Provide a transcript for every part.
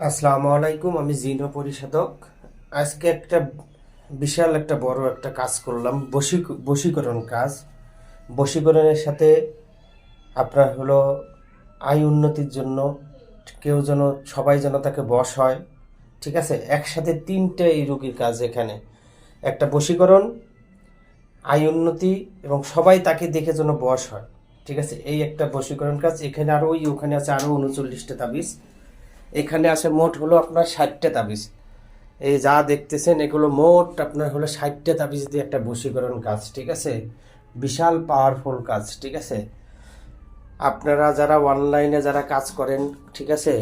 আসসালামু আলাইকুম, আমি জিনো পরিশোধক। আজকে বিশাল বড় একটা কাজ করলাম, বশীকরণ কাজ। বশীকরণের সাথে আপনার হলো আয় উন্নতির জন্য কেউ যেন সবাই যেন তাকে বশ হয়। ঠিক আছে, একসাথে তিনটে এই রোগীর কাজ এখানে। একটা বশীকরণ, আয় উন্নতি এবং সবাই তাকে দেখে যেন বশ হয়। ঠিক আছে, এই একটা বশীকরণ কাজ। এখানে আরও ওখানে আছে আরও 39টা তাবিজ। এখানে আছে মোট হলো আপনার 60টা তাবিজ। এই যা দেখতেছেন এগুলো মোট আপনার হলো 60টা তাবিজ দিয়ে একটা বশীকরণ কাজ। ঠিক আছে, বিশাল পাওয়ারফুল কাজ। ঠিক আছে, আপনারা যারা অনলাইনে যারা কাজ করেন, ঠিক আছে,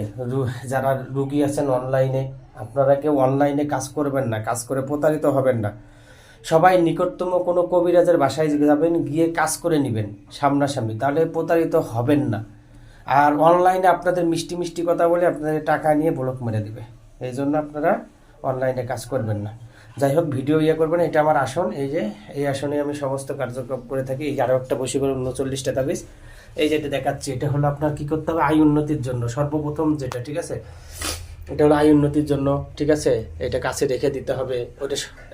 যারা রুগী আছেন অনলাইনে, আপনারা কেউ অনলাইনে কাজ করবেন না, কাজ করে প্রতারিত হবেন না। সবাই নিকটতম কোনো কবিরাজের বাসায় যাবেন, গিয়ে কাজ করে নেবেন সামনাসামনি, তাহলে প্রতারিত হবেন না। আর অনলাইনে আপনাদের মিষ্টি মিষ্টি কথা বলে আপনাদের টাকা নিয়ে ব্লক মেরে দিবে। এই জন্য আপনারা অনলাইনে কাজ করবেন না। যাই হোক, ভিডিও করবেন। এটা আমার আসন, এই যে এই আসনে আমি সমস্ত কার্যক্রম করে থাকি। এই আরও একটা বশীকরণ 39টা তাবিজ। এই যেটা দেখাচ্ছি, এটা হলো আপনার কি করতে হবে আয় উন্নতির জন্য। সর্বপ্রথম যেটা, ঠিক আছে, এটা হলো আয় উন্নতির জন্য। ঠিক আছে, এটা কাছে রেখে দিতে হবে।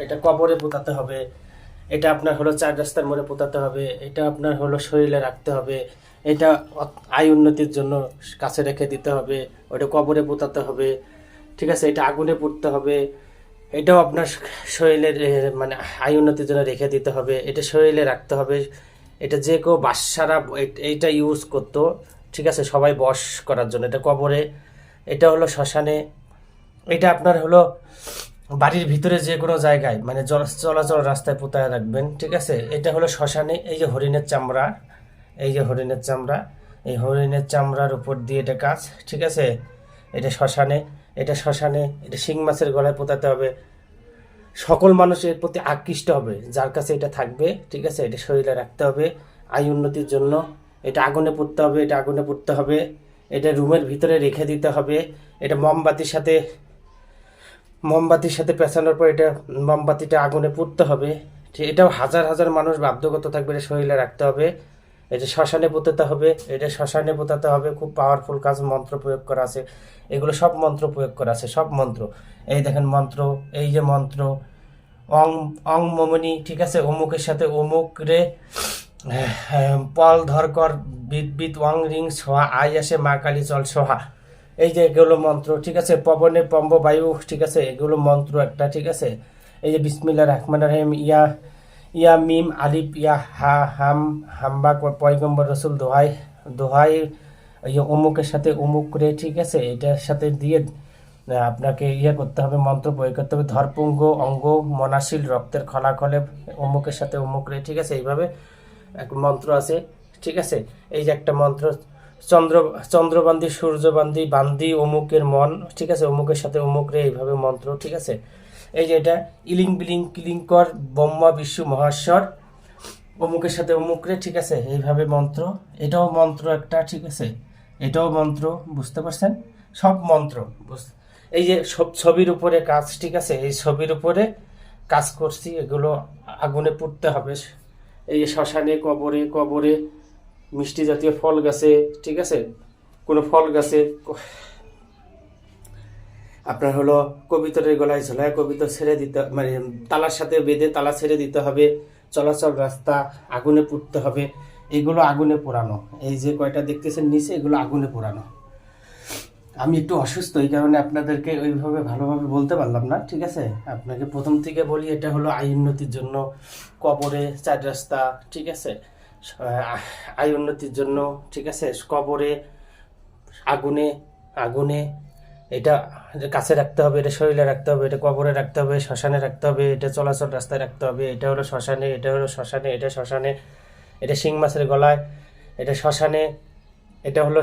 এটা কবরে পোতাতে হবে। এটা আপনার হলো 4 রাস্তার মোড়ে পোতাতে হবে। এটা আপনার হলো শরীরে রাখতে হবে। এটা আয় উন্নতির জন্য কাছে রেখে দিতে হবে। ওটা কবরে পোতাতে হবে। ঠিক আছে, এটা আগুনে পুড়তে হবে। এটাও আপনার শরীরের মানে আয় উন্নতির জন্য রেখে দিতে হবে। এটা শরীরে রাখতে হবে। এটা যে কেউ বাদশারা এইটা ইউজ করতো। ঠিক আছে, সবাই বশ করার জন্য। এটা কবরে, এটা হলো শ্মশানে, এটা আপনার হলো বাড়ির ভিতরে যে কোনো জায়গায় মানে চলাচল রাস্তায় পোতায় রাখবেন। ঠিক আছে, এটা হলো শ্মশানে। এই যে হরিণের চামড়া, এই যে হরিণের চামড়া, এই হরিণের চামড়ার উপর দিয়ে এটা কাজ। ঠিক আছে, এটা শ্মশানে, এটা শ্মশানে। এটা শিং মাছের গলায় পোতাতে হবে। সকল মানুষ এর প্রতি আকৃষ্ট হবে যার কাছে এটা থাকবে। ঠিক আছে, এটা শরীরে রাখতে হবে আয় উন্নতির জন্য। এটা আগুনে পুড়তে হবে, এটা আগুনে পুড়তে হবে। এটা রুমের ভিতরে রেখে দিতে হবে। এটা মোমবাতির সাথে পেঁচানোর পর এটা মোমবাতিটা আগুনে পুড়তে হবে। এটাও হাজার হাজার মানুষ বাধ্যগত থাকবে, এটা শরীরে রাখতে হবে। এটা শ্মশানে পোতাতে হবে, এটা শ্মশানে পোতাতে হবে। খুব পাওয়ারফুল কাজ, মন্ত্র প্রয়োগ করা আছে। এগুলো সব মন্ত্র প্রয়োগ করা আছে, সব মন্ত্র। এই দেখেন মন্ত্র, এই যে মন্ত্র অং অং মমনি। ঠিক আছে, অমুকের সাথে অমুক রে পল ধর কর বিদ বিদ ওয়াং রিং সোহা আই আসে মা কালী চল সোহা। এই যে এগুলো মন্ত্র। ঠিক আছে, পবনে পম্ব বায়ু। ঠিক আছে, এগুলো মন্ত্র একটা। ঠিক আছে, এই যে বিসমিল্লাহ রহমান রহিম ইয়া ইয়া মিম আলিফ ইয়া হা হাম হাম্বা পয়গম্বর রসুল দোহাই দোহাই অমুকের সাথে অমুক রে। ঠিক আছে, এটার সাথে দিয়ে আপনাকে করতে হবে, মন্ত্র প্রয়োগ করতে হবে। ধরপুঙ্গ অঙ্গ মনাশীল রক্তের খলাখলে অমুকের সাথে অমুক রে। ঠিক আছে, এইভাবে এক মন্ত্র আছে। ঠিক আছে, এই যে একটা মন্ত্র চন্দ্রবান্দি সূর্যবান্দি বান্দি অমুকের মন। ঠিক আছে, অমুকের সাথে অমুক রে, এইভাবে মন্ত্র। ঠিক আছে, এই যে এটা ইলিং বিলিং কিলিংকর ব্রহ্মা বিষ্ণু মহেশ্বর অমুকের সাথে অমুক রে। ঠিক আছে, এইভাবে মন্ত্র। এটাও মন্ত্র একটা। ঠিক আছে, এটাও মন্ত্র। বুঝতে পারছেন, সব মন্ত্র। এই যে সব ছবির উপরে কাজ। ঠিক আছে, এই ছবির উপরে কাজ করছি। এগুলো আগুনে পুড়তে হবে। এই যে শ্মশানে, কবরে, কবরে মিষ্টি জাতীয় ফল গাছে। ঠিক আছে, কোনো ফল গাছে আপনার হলো কবিতরের গলায় ঝোলায় কবিতর ছেড়ে দিতে, মানে তালার সাথে বেঁধে তালা ছেড়ে দিতে হবে। চলাচল রাস্তা আগুনে পুড়তে হবে। এগুলো আগুনে পোড়ানো। এই যে কয়টা দেখতেছেন নিচে, এগুলো আগুনে পোড়ানো। আমি একটু অসুস্থ, এই কারণে আপনাদেরকে ওইভাবে ভালোভাবে বলতে পারলাম না। ঠিক আছে, আপনাকে প্রথম থেকে বলি, এটা হলো আয় উন্নতির জন্য। কবরে 4 রাস্তা। ঠিক আছে, আয় উন্নতির জন্য। ঠিক আছে, কবরে, আগুনে, আগুনে। এটা কাছে রাখতে হবে, এটা শরীরে রাখতে হবে, এটা কবরে রাখতে হবে, শ্মশানে রাখতে হবে, এটা চলাচল রাস্তায় রাখতে হবে। এটা হলো শ্মশানে, এটা হলো শ্মশানে, এটা শ্মশানে। এটা শিং মাছের গলায়, এটা শ্মশানে। এটা হলো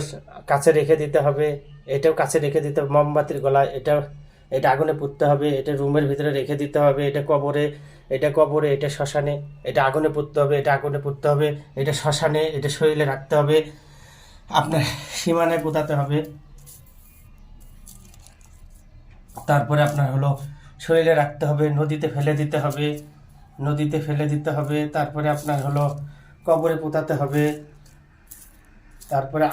কাছে রেখে দিতে হবে, এটাও কাছে রেখে দিতে হবে। মোমবাতির গলায়, এটা আগুনে পুড়তে হবে। এটা রুমের ভিতরে রেখে দিতে হবে। এটা কবরে, এটা কবরে, এটা শ্মশানে। এটা আগুনে পুড়তে হবে, এটা আগুনে পুড়তে হবে। এটা শ্মশানে, এটা শরীরে রাখতে হবে, আপনার সীমানায় পোতাতে হবে। তারপরে আপনার হলো শরীরে রাখতে হবে, নদীতে ফেলে দিতে হবে, নদীতে ফেলে দিতে হবে। তারপরে আপনার হলো কবরে পোতাতে হবে। তারপরে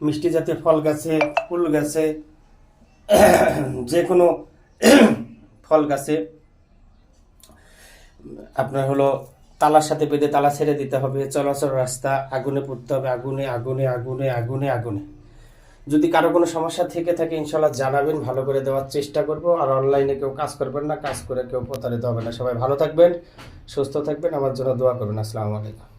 মিষ্টি জাতীয় ফল গাছে, ফুল গাছে, যে কোনো ফল গাছে আপনার হলো তালার সাথে বেঁধে তালা ছেড়ে দিতে হবে, চলাচল রাস্তা আগুনে পুড়তে হবে, আগুনে আগুনে আগুনে আগুনে আগুনে। যদি কারো কোনো সমস্যা থেকে থাকে ইনশাল্লাহ জানাবেন, ভালো করে দেওয়ার চেষ্টা করব। আর অনলাইনে কেউ কাজ করবেন না, কাজ করে কেউ প্রতারিত হবে না। সবাই ভালো থাকবেন, সুস্থ থাকবেন, আমার জন্য দোয়া করবেন। আসসালামু আলাইকুম।